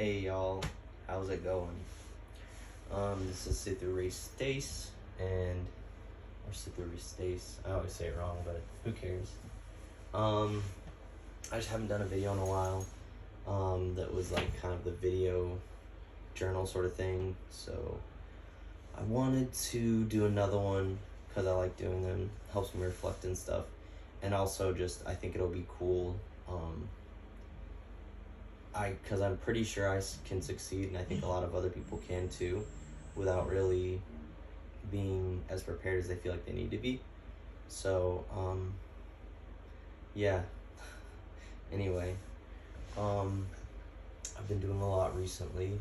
Hey y'all, how's it going? This is Sithuri Stace or Sithuri Stace. I always say it wrong, but who cares? I just haven't done a video in a while. That was like kind of the video journal sort of thing. So I wanted to do another one because I like doing them. Helps me reflect and stuff, and also just I think it'll be cool. Because I'm pretty sure I can succeed, and I think a lot of other people can too, without really being as prepared as they feel like they need to be. So, yeah. Anyway, I've been doing a lot recently.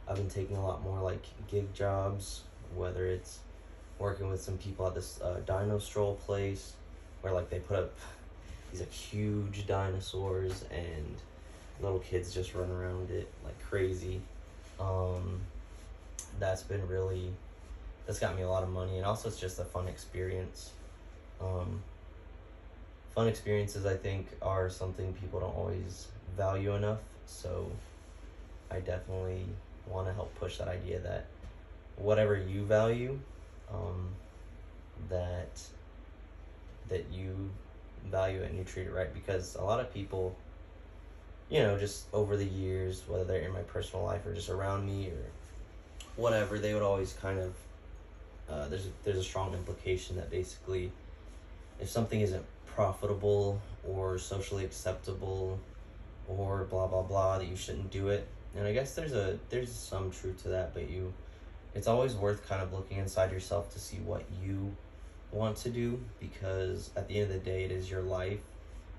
I've been taking a lot more like gig jobs, whether it's working with some people at this dino stroll place, where like they put up these like huge dinosaurs and little kids just run around it like crazy. That's got me a lot of money, and also it's just a fun experience. Fun experiences, I think, are something people don't always value enough, so I definitely want to help push that idea that whatever you value, that you value it and you treat it right, because a lot of people, just over the years, whether they're in my personal life or just around me or whatever, they would always kind of, there's a strong implication that basically if something isn't profitable or socially acceptable or blah, blah, blah, that you shouldn't do it. And I guess there's some truth to that, but it's always worth kind of looking inside yourself to see what you want to do, because at the end of the day, it is your life,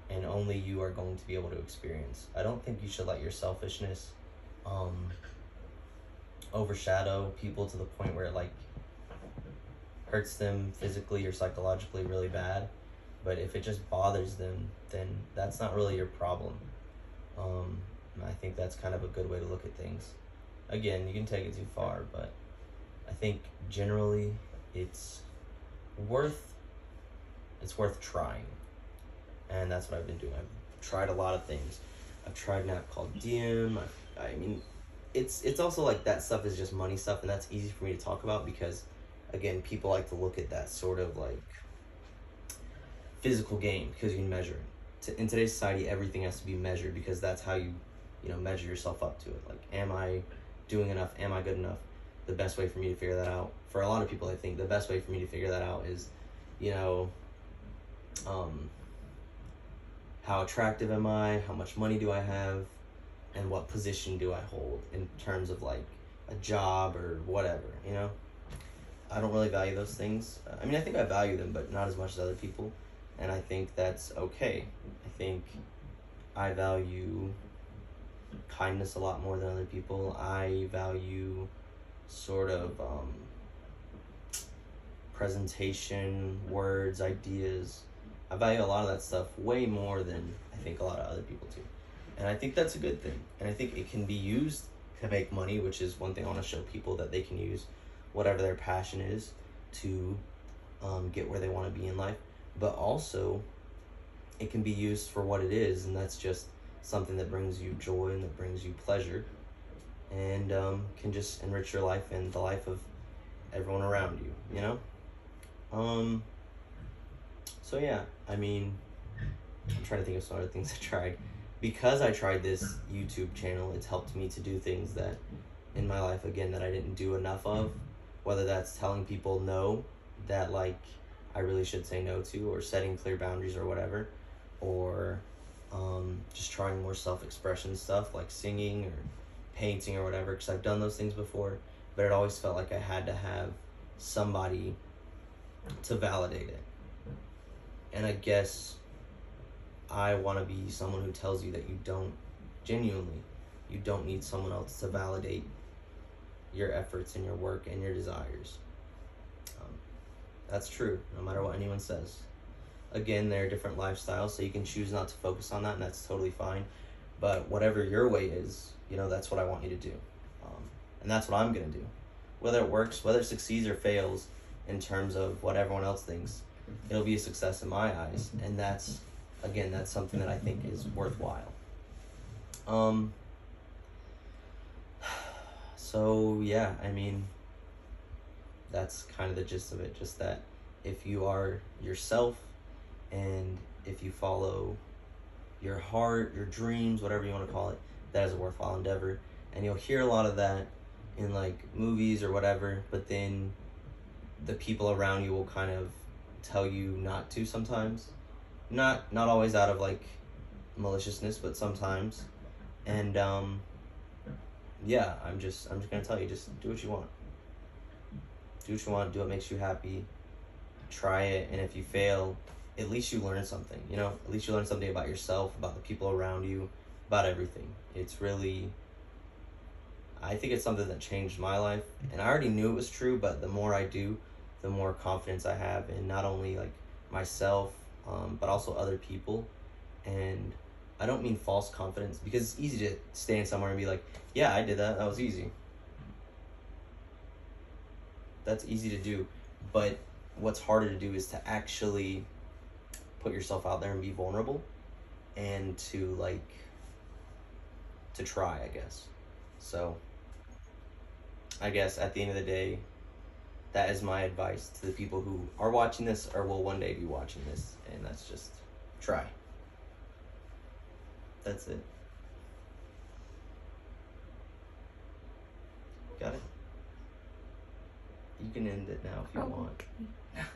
and only you are going to be able to experience. I don't think you should let your selfishness overshadow people to the point where it like hurts them physically or psychologically really bad. But if it just bothers them, then that's not really your problem. I think that's kind of a good way to look at things. Again, you can take it too far, but I think generally it's worth trying. And that's what I've been doing. I've tried a lot of things. I've tried an app called Diem. I mean, it's also like that stuff is just money stuff, and that's easy for me to talk about because, again, people like to look at that sort of like physical gain because you can measure it. In today's society, everything has to be measured because that's how you measure yourself up to it. Like, am I doing enough? Am I good enough? The best way for me to figure that out, for a lot of people, I think the best way for me to figure that out is, how attractive am I? How much money do I have? And what position do I hold in terms of like a job or whatever, I don't really value those things. I mean, I think I value them, but not as much as other people. And I think that's okay. I think I value kindness a lot more than other people. I value sort of presentation, words, ideas. I value a lot of that stuff way more than I think a lot of other people do. And I think that's a good thing. And I think it can be used to make money, which is one thing I want to show people, that they can use whatever their passion is to get where they want to be in life. But also, it can be used for what it is, and that's just something that brings you joy and that brings you pleasure, and can just enrich your life and the life of everyone around you, So yeah, I mean, I'm trying to think of some other things I tried. Because I tried this YouTube channel, it's helped me to do things that in my life, again, that I didn't do enough of, whether that's telling people no, that like I really should say no to, or setting clear boundaries or whatever, or just trying more self-expression stuff like singing or painting or whatever, because I've done those things before, but it always felt like I had to have somebody to validate it. And I guess I want to be someone who tells you that you don't need someone else to validate your efforts and your work and your desires. That's true, no matter what anyone says. Again, there are different lifestyles, so you can choose not to focus on that, and that's totally fine. But whatever your way is, that's what I want you to do. And that's what I'm going to do. Whether it works, whether it succeeds or fails in terms of what everyone else thinks, it'll be a success in my eyes. And that's something that I think is worthwhile. So yeah, I mean, that's kind of the gist of it. Just that if you are yourself, and if you follow your heart, your dreams, whatever you want to call it, that is a worthwhile endeavor. And you'll hear a lot of that in like movies or whatever, but then the people around you will kind of tell you not to sometimes. Not always out of like maliciousness, but sometimes. And yeah, I'm just gonna tell you, just do what you want. Do what you want, do what makes you happy, try it, and if you fail, at least you learn something, you know? At least you learn something about yourself, about the people around you, about everything. It's really, I think it's something that changed my life, and I already knew it was true, but the more I do, the more confidence I have in not only like myself, but also other people. And I don't mean false confidence, because it's easy to stand somewhere and be like, yeah, I did that, that was easy. That's easy to do, but what's harder to do is to actually put yourself out there and be vulnerable, and to like to try, I guess. So I guess at the end of the day, that is my advice to the people who are watching this or will one day be watching this, and that's just try. That's it. Got it. You can end it now if you want. Okay.